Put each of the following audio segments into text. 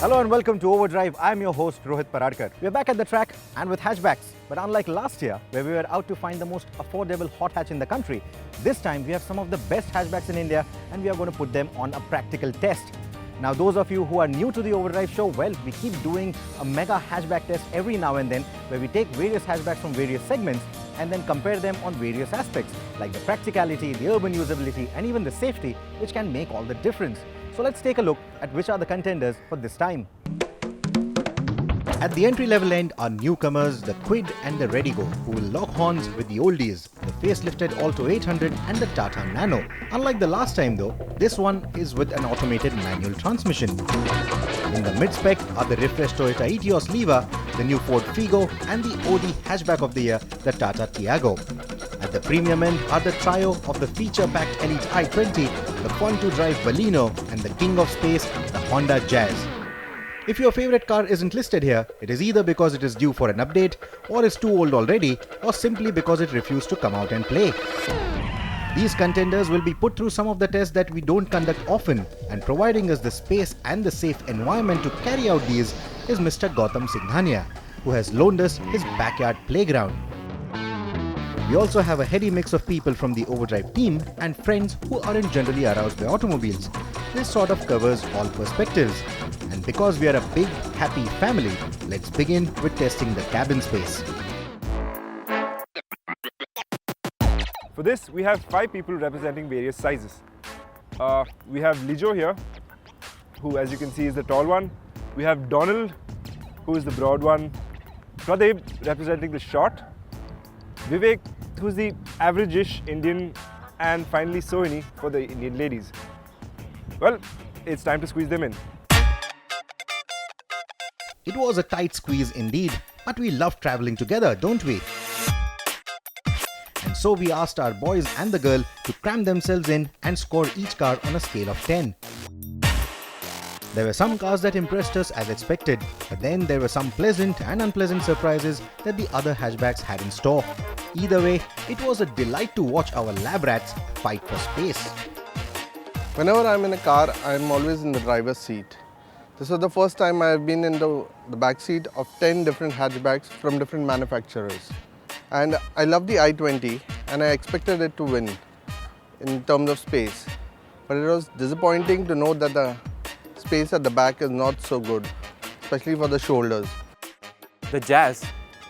Hello and welcome to Overdrive. I'm your host Rohit Paradkar. We're back at the track and with hatchbacks. But unlike last year, where we were out to find the most affordable hot hatch in the country, this time we have some of the best hatchbacks in India and we are going to put them on a practical test. Now those of you who are new to the Overdrive show, well, we keep doing a mega hatchback test every now and then where we take various hatchbacks from various segments and then compare them on various aspects like the practicality, the urban usability and even the safety, which can make all the difference. So let's take a look at which are the contenders for this time. At the entry-level end are newcomers, the Quid and the redi-Go, who will lock horns with the oldies, the facelifted Alto 800 and the Tata Nano. Unlike the last time though, this one is with an automated manual transmission. In the mid-spec are the refreshed Toyota Etios Leva, the new Ford Figo and the OD Hatchback of the Year, the Tata Tiago. At the premium end are the trio of the feature-packed Elite i20, the fun-to-drive Baleno and the king of space, the Honda Jazz. If your favorite car isn't listed here, it is either because it is due for an update, or is too old already, or simply because it refused to come out and play. These contenders will be put through some of the tests that we don't conduct often, and providing us the space and the safe environment to carry out these is Mr. Gautam Singhania, who has loaned us his backyard playground. We also have a heady mix of people from the Overdrive team and friends who aren't generally aroused by automobiles. This sort of covers all perspectives. And because we are a big, happy family, let's begin with testing the cabin space. For this, we have 5 people representing various sizes. We have Lijo here, who as you can see is the tall one. We have Donald, who is the broad one. Pradeep representing the short. Vivek, who's the average-ish Indian. And finally Sohini for the Indian ladies. Well, it's time to squeeze them in. It was a tight squeeze indeed, but we love traveling together, don't we? And so we asked our boys and the girl to cram themselves in and score each car on a scale of 10. There were some cars that impressed us as expected, but then there were some pleasant and unpleasant surprises that the other hatchbacks had in store. Either way, it was a delight to watch our lab rats fight for space. Whenever I'm in a car, I'm always in the driver's seat. This was the first time I have been in the back seat of 10 different hatchbacks from different manufacturers. And I love the i20 and I expected it to win in terms of space. But it was disappointing to know that the space at the back is not so good, especially for the shoulders. The Jazz,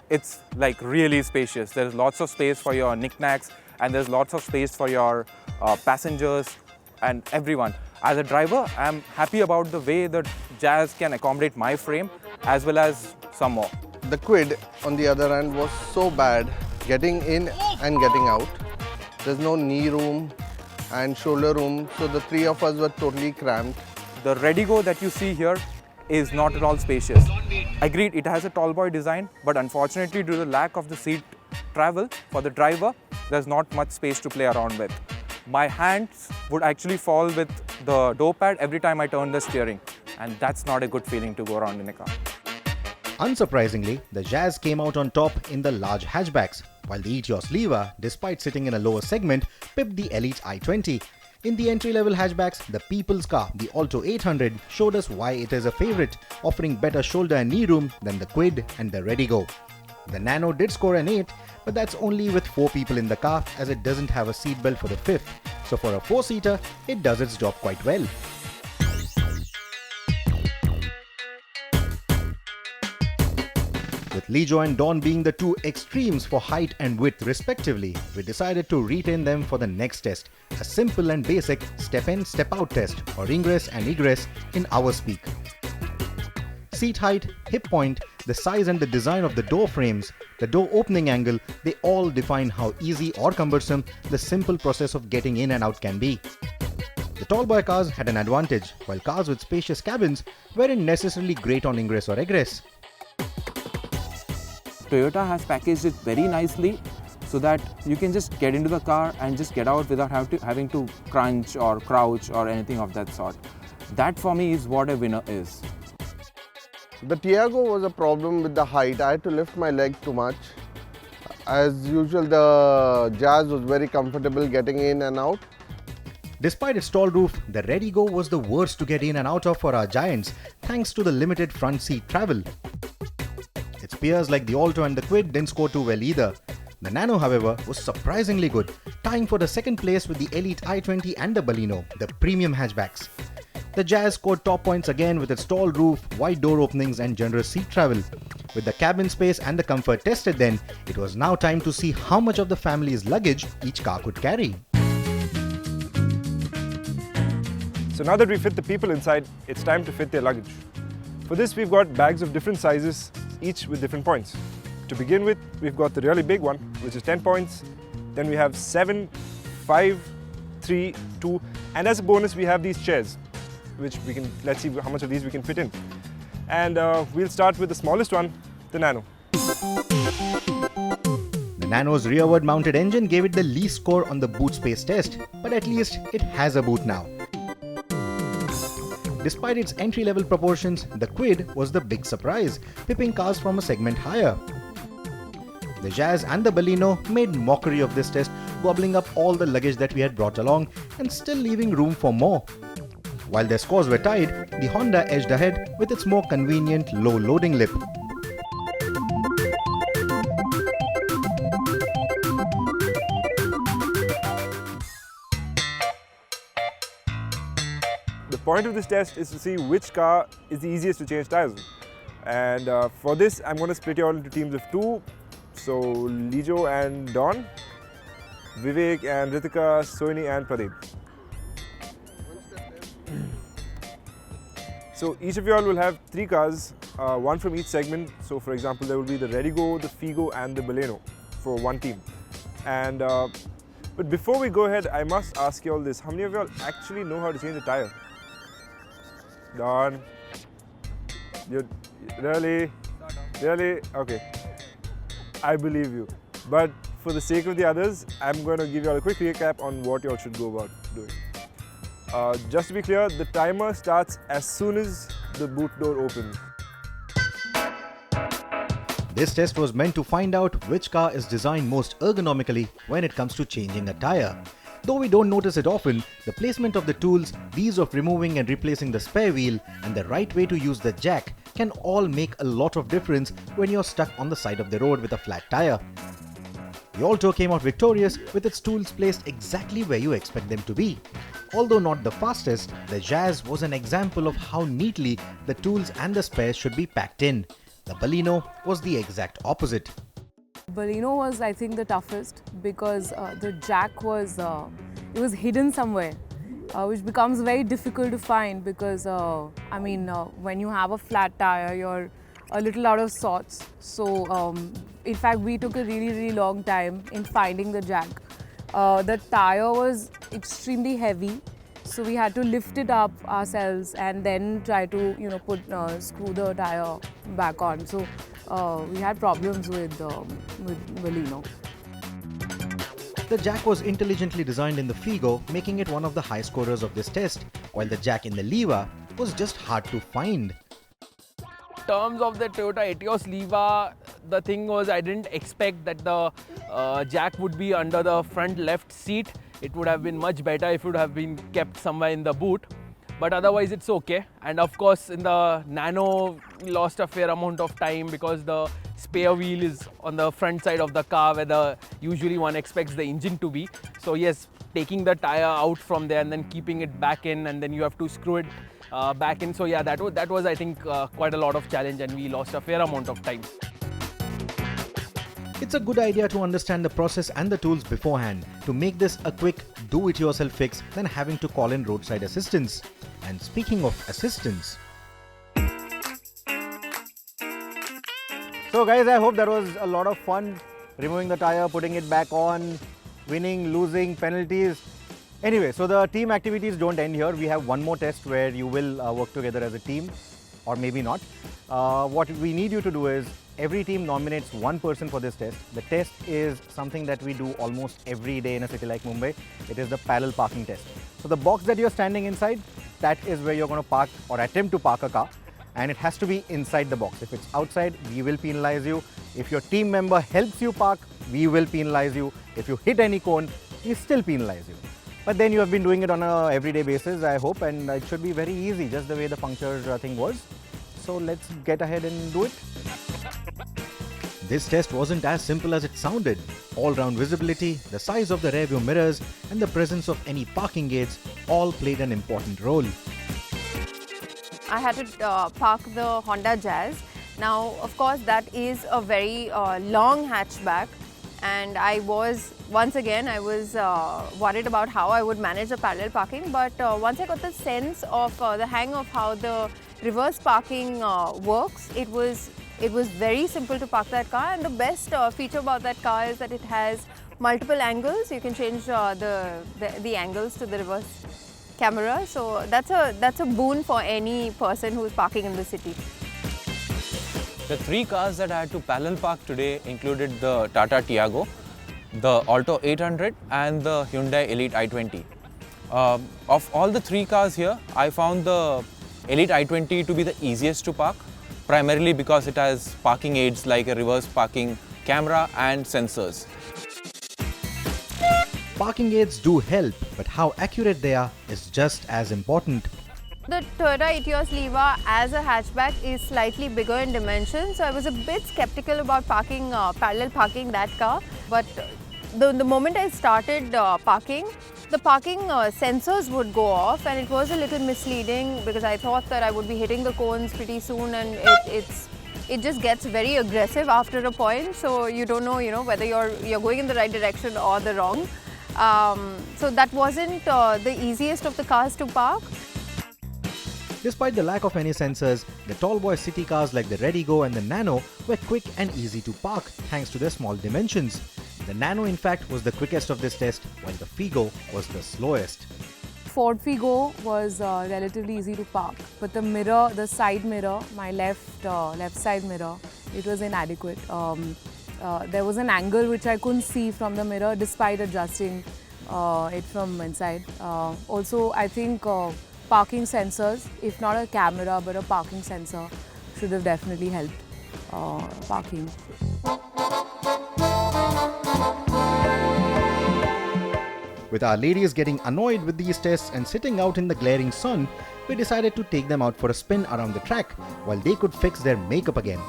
it's like really spacious. There's lots of space for your knickknacks and there's lots of space for your passengers and everyone. As a driver, I'm happy about the way the Jazz can accommodate my frame as well as some more. The Quid, on the other hand, was so bad getting in and getting out. There's no knee room and shoulder room, so the 3 of us were totally cramped. The redi-Go that you see here is not at all spacious. Agreed, it has a tall boy design, but unfortunately due to the lack of the seat travel for the driver, there's not much space to play around with. My hands would actually fall with the door pad every time I turn the steering, and that's not a good feeling to go around in a car. Unsurprisingly, the Jazz came out on top in the large hatchbacks, while the Etios Leva, despite sitting in a lower segment, pipped the Elite i20. In the entry-level hatchbacks, the people's car, the Alto 800, showed us why it is a favorite, offering better shoulder and knee room than the Quid and the redi-Go. The Nano did score an 8, but that's only with 4 people in the car as it doesn't have a seatbelt for the 5th. So for a 4-seater, it does its job quite well. With Lijo and Dawn being the 2 extremes for height and width respectively, we decided to retain them for the next test, a simple and basic step-in, step-out test, or ingress and egress in our speak. Seat height, hip point, the size and the design of the door frames, the door opening angle, they all define how easy or cumbersome the simple process of getting in and out can be. The tall boy cars had an advantage, while cars with spacious cabins weren't necessarily great on ingress or egress. Toyota has packaged it very nicely so that you can just get into the car and just get out without having to crunch or crouch or anything of that sort. That for me is what a winner is. The Tiago was a problem with the height. I had to lift my leg too much. As usual, the Jazz was very comfortable getting in and out. Despite its tall roof, the redi-Go was the worst to get in and out of for our giants thanks to the limited front seat travel. Its peers like the Alto and the Quid didn't score too well either. The Nano, however, was surprisingly good, tying for the second place with the Elite i20 and the Baleno, the premium hatchbacks. The Jazz scored top points again with its tall roof, wide door openings and generous seat travel. With the cabin space and the comfort tested then, it was now time to see how much of the family's luggage each car could carry. So now that we fit the people inside, it's time to fit their luggage. For this, we've got bags of different sizes, each with different points. To begin with, we've got the really big one, which is 10 points. Then we have 7, 5, 3, 2, and as a bonus, we have these chairs, which we can, let's see how much of these we can fit in. And we'll start with the smallest one, the Nano. The Nano's rearward mounted engine gave it the least score on the boot space test, but at least it has a boot now. Despite its entry-level proportions, the Quid was the big surprise, pipping cars from a segment higher. The Jazz and the Baleno made mockery of this test, gobbling up all the luggage that we had brought along and still leaving room for more. While their scores were tied, the Honda edged ahead with its more convenient low loading lip. The point of this test is to see which car is the easiest to change tyres with. And for this, I'm going to split you all into teams of 2. So Lijo and Don, Vivek and Ritika, Soini and Pradeep. So each of you all will have 3 cars, one from each segment. So for example, there will be the redi-Go, the Figo and the Baleno for one team. And but before we go ahead, I must ask you all this. How many of you all actually know how to change a tyre? Don, you really? Really? Okay. I believe you. But for the sake of the others, I'm going to give you all a quick recap on what you all should go about doing. Just to be clear, the timer starts as soon as the boot door opens. This test was meant to find out which car is designed most ergonomically when it comes to changing a tyre. Though we don't notice it often, the placement of the tools, the ease of removing and replacing the spare wheel, and the right way to use the jack can all make a lot of difference when you're stuck on the side of the road with a flat tyre. The Alto came out victorious with its tools placed exactly where you expect them to be. Although not the fastest, the Jazz was an example of how neatly the tools and the spares should be packed in. The Baleno was the exact opposite. Baleno was, I think, the toughest because the jack was it was hidden somewhere, which becomes very difficult to find because when you have a flat tire, you're a little out of sorts. So in fact, we took a really long time in finding the jack. The tire was extremely heavy, so we had to lift it up ourselves and then try to screw the tire back on. So we had problems with Baleno. The jack was intelligently designed in the Figo, making it one of the high scorers of this test, while the jack in the Leva was just hard to find. In terms of the Toyota Etios Leva, the thing was I didn't expect that the jack would be under the front left seat. It would have been much better if it would have been kept somewhere in the boot. But otherwise it's okay. And of course in the Nano we lost a fair amount of time because the spare wheel is on the front side of the car where usually one expects the engine to be. So yes, taking the tire out from there and then keeping it back in, and then you have to screw it back in. So yeah, that was I think quite a lot of challenge, and we lost a fair amount of time. It's a good idea to understand the process and the tools beforehand to make this a quick do-it-yourself fix than having to call in roadside assistance. And speaking of assistance, so guys, I hope that was a lot of fun, removing the tire, putting it back on, winning, losing, penalties. Anyway, so the team activities don't end here. We have one more test where you will work together as a team, or maybe not. What we need you to do is, every team nominates one person for this test. The test is something that we do almost every day in a city like Mumbai. It is the parallel parking test. So the box that you're standing inside, that is where you're going to park or attempt to park a car. And it has to be inside the box. If it's outside, we will penalize you. If your team member helps you park, we will penalize you. If you hit any cone, we still penalize you. But then you have been doing it on a everyday basis, I hope, and it should be very easy, just the way the puncture thing was. So let's get ahead and do it. This test wasn't as simple as it sounded. All-round visibility, the size of the rearview mirrors, and the presence of any parking gates all played an important role. I had to park the Honda Jazz. Now, of course, that is a very long hatchback, and I was worried about how I would manage the parallel parking. But once I got the sense of the hang of how the reverse parking works, it was very simple to park that car. And the best feature about that car is that it has multiple angles. You can change the angles to the reverse camera. So that's a boon for any person who is parking in the city. The three cars that I had to parallel park today included the Tata Tiago, the Alto 800 and the Hyundai Elite i20. Of all the three cars here, I found the Elite i20 to be the easiest to park, primarily because it has parking aids like a reverse parking camera and sensors. Parking aids do help, but how accurate they are is just as important. The Toyota Etios Liva as a hatchback is slightly bigger in dimensions, so I was a bit skeptical about parallel parking that car. But the moment I started parking, the parking sensors would go off, and it was a little misleading because I thought that I would be hitting the cones pretty soon, and it just gets very aggressive after a point. So you don't know, whether you're going in the right direction or the wrong. So that wasn't the easiest of the cars to park. Despite the lack of any sensors, the tall boy city cars like the redi-Go and the Nano were quick and easy to park thanks to their small dimensions. The Nano in fact was the quickest of this test, while the Figo was the slowest. Ford Figo was relatively easy to park, but the mirror, the side mirror, my left side mirror, it was inadequate. There was an angle which I couldn't see from the mirror despite adjusting it from inside. Also, I think parking sensors, if not a camera but a parking sensor, should have definitely helped parking. With our ladies getting annoyed with these tests and sitting out in the glaring sun, we decided to take them out for a spin around the track while they could fix their makeup again.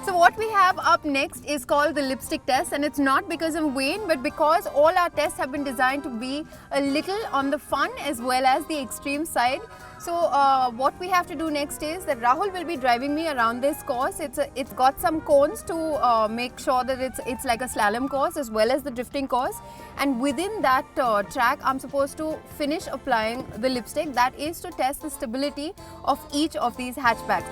So what we have up next is called the lipstick test, and it's not because I'm vain, but because all our tests have been designed to be a little on the fun as well as the extreme side. So what we have to do next is that Rahul will be driving me around this course. It's got some cones to make sure that it's like a slalom course as well as the drifting course. And within that track, I'm supposed to finish applying the lipstick. That is to test the stability of each of these hatchbacks.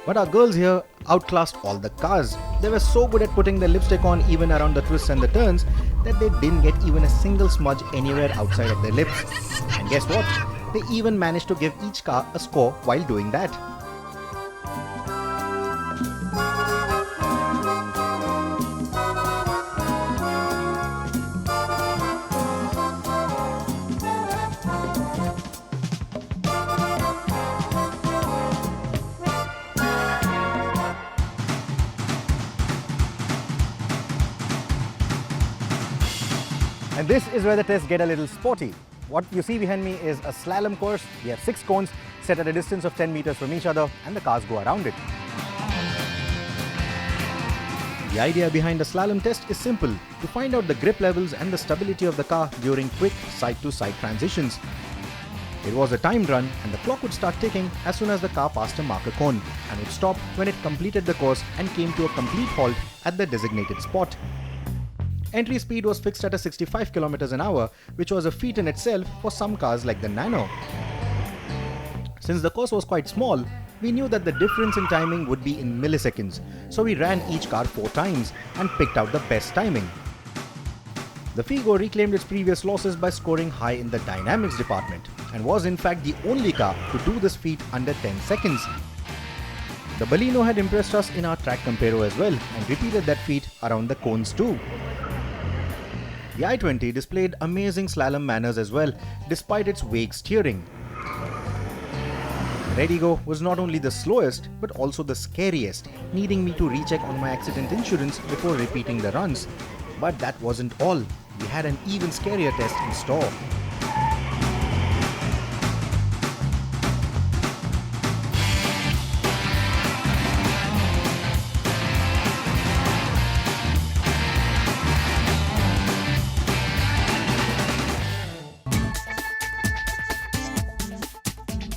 But our girls here outclassed all the cars. They were so good at putting the lipstick on even around the twists and the turns that they didn't get even a single smudge anywhere outside of their lips. And guess what? They even managed to give each car a score while doing that. And this is where the tests get a little sporty. What you see behind me is a slalom course. We have 6 cones set at a distance of 10 meters from each other, and the cars go around it. The idea behind a slalom test is simple: to find out the grip levels and the stability of the car during quick side-to-side transitions. It was a timed run, and the clock would start ticking as soon as the car passed a marker cone and would stop when it completed the course and came to a complete halt at the designated spot. Entry speed was fixed at a 65 km an hour, which was a feat in itself for some cars like the Nano. Since the course was quite small, we knew that the difference in timing would be in milliseconds, so we ran each car 4 times and picked out the best timing. The Figo reclaimed its previous losses by scoring high in the dynamics department and was in fact the only car to do this feat under 10 seconds. The Baleno had impressed us in our track comparo as well and repeated that feat around the cones too. The i20 displayed amazing slalom manners as well, despite its vague steering. redi-Go was not only the slowest, but also the scariest, needing me to recheck on my accident insurance before repeating the runs. But that wasn't all. we had an even scarier test in store.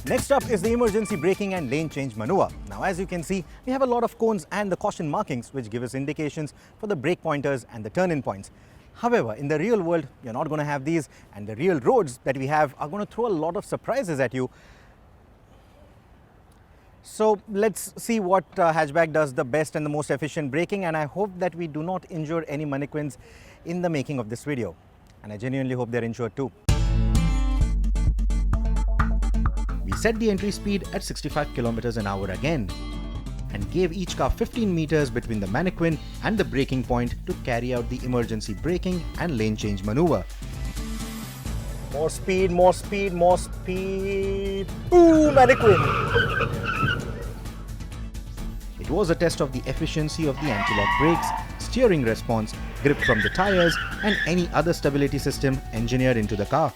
Next up is the emergency braking and lane change maneuver. Now, as you can see, we have a lot of cones and the caution markings which give us indications for the brake pointers and the turn-in points. However, in the real world, you're not going to have these, and the real roads that we have are going to throw a lot of surprises at you. So let's see what hatchback does the best and the most efficient braking, and I hope that we do not injure any mannequins in the making of this video. And I genuinely hope they're insured too. We set the entry speed at 65 kilometers an hour again and gave each car 15 meters between the mannequin and the braking point to carry out the emergency braking and lane change maneuver. More speed, more speed, more speed. Ooh, mannequin! It was a test of the efficiency of the anti-lock brakes, steering response, grip from the tires, and any other stability system engineered into the car.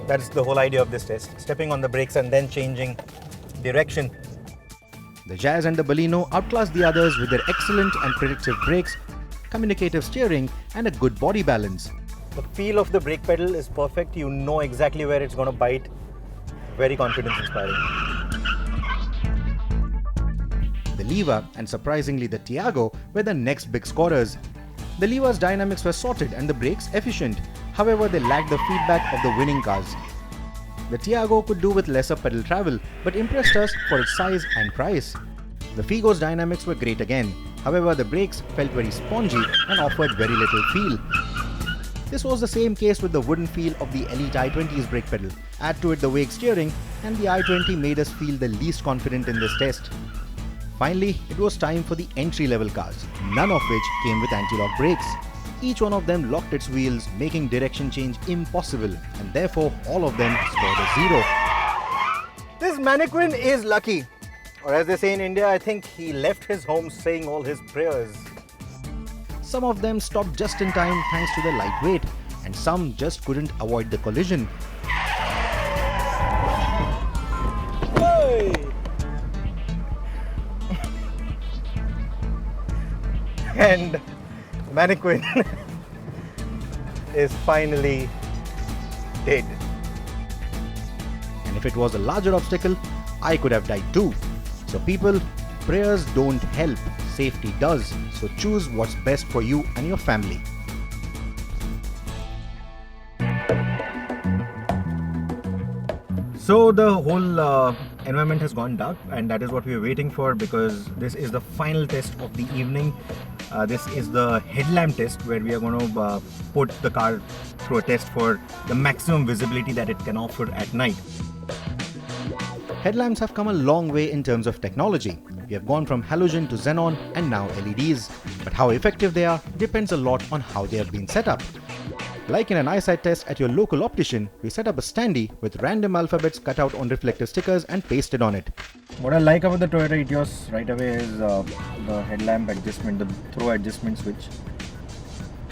That's the whole idea of this test, stepping on the brakes and then changing direction. The Jazz and the Baleno outclassed the others with their excellent and predictive brakes, communicative steering, and a good body balance. The feel of the brake pedal is perfect. You know exactly where it's going to bite. Very confidence inspiring. The lever and surprisingly the Tiago were the next big scorers. The lever's dynamics were sorted and the brakes efficient. However, they lacked the feedback of the winning cars. The Tiago could do with lesser pedal travel, but impressed us for its size and price. The Figo's dynamics were great again. However, the brakes felt very spongy and offered very little feel. This was the same case with the wooden feel of the Elite i20's brake pedal. Add to it the wake steering, and the i20 made us feel the least confident in this test. Finally, it was time for the entry-level cars, none of which came with anti-lock brakes. Each one of them locked its wheels, making direction change impossible, and therefore all of them scored a 0. This mannequin is lucky. Or as they say in India, I think he left his home saying all his prayers. Some of them stopped just in time thanks to the light weight, and some just couldn't avoid the collision. Hey! And mannequin is finally dead. And if it was a larger obstacle, I could have died too. So people, prayers don't help, safety does. So choose what's best for you and your family. So the whole environment has gone dark, and that is what we are waiting for, because this is the final test of the evening. This is the headlamp test, where we are going to put the car through a test for the maximum visibility that it can offer at night. Headlamps have come a long way in terms of technology. We have gone from halogen to xenon and now LEDs. But how effective they are depends a lot on how they have been set up. Like in an eyesight test at your local optician, we set up a standee with random alphabets cut out on reflective stickers and pasted on it. What I like about the Toyota Etios right away is the headlamp adjustment, the throw adjustment switch.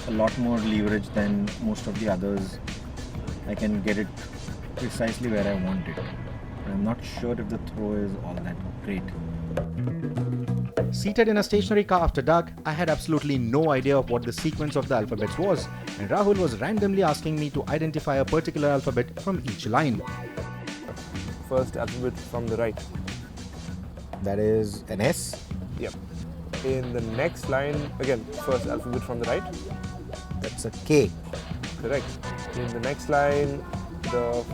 A lot more leverage than most of the others. I can get it precisely where I want it. I'm not sure if the throw is all that great. Seated in a stationary car after dark, I had absolutely no idea of what the sequence of the alphabets was, and Rahul was randomly asking me to identify a particular alphabet from each line. First alphabet from the right. That is an S. Yep. In the next line, again, first alphabet from the right. That's a K. Correct. In the next line, the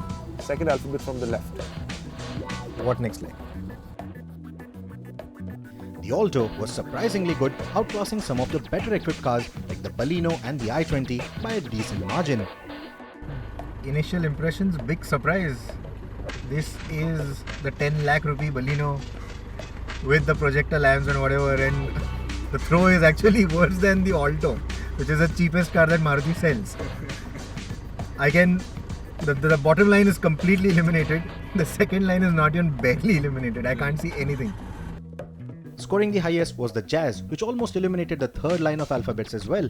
second alphabet from the left. What next line? The Alto was surprisingly good, outclassing some of the better equipped cars like the Baleno and the i20 by a decent margin. Initial impressions, big surprise. This is the 10 lakh rupee Baleno with the projector lamps and whatever, and the throw is actually worse than the Alto, which is the cheapest car that Maruti sells. The bottom line is completely eliminated. The second line is not even barely eliminated. I can't see anything. Scoring the highest was the Jazz, which almost eliminated the third line of alphabets as well.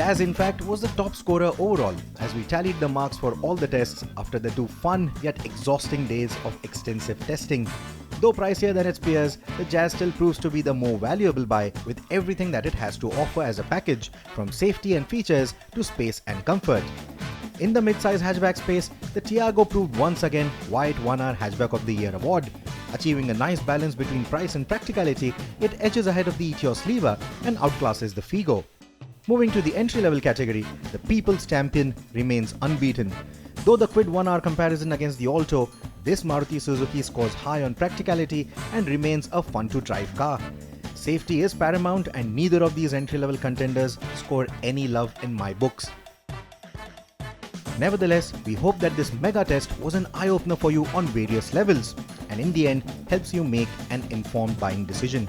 Jazz, in fact, was the top scorer overall as we tallied the marks for all the tests after the 2 fun yet exhausting days of extensive testing. Though pricier than its peers, the Jazz still proves to be the more valuable buy with everything that it has to offer as a package, from safety and features to space and comfort. In the mid-size hatchback space, the Tiago proved once again why it won our Hatchback of the Year award. Achieving a nice balance between price and practicality, it edges ahead of the Etios Leva and outclasses the Figo. Moving to the entry-level category, the People's Champion remains unbeaten. Though the Quid won our comparison against the Alto, this Maruti Suzuki scores high on practicality and remains a fun-to-drive car. Safety is paramount and neither of these entry-level contenders score any love in my books. Nevertheless, we hope that this mega test was an eye-opener for you on various levels and in the end helps you make an informed buying decision.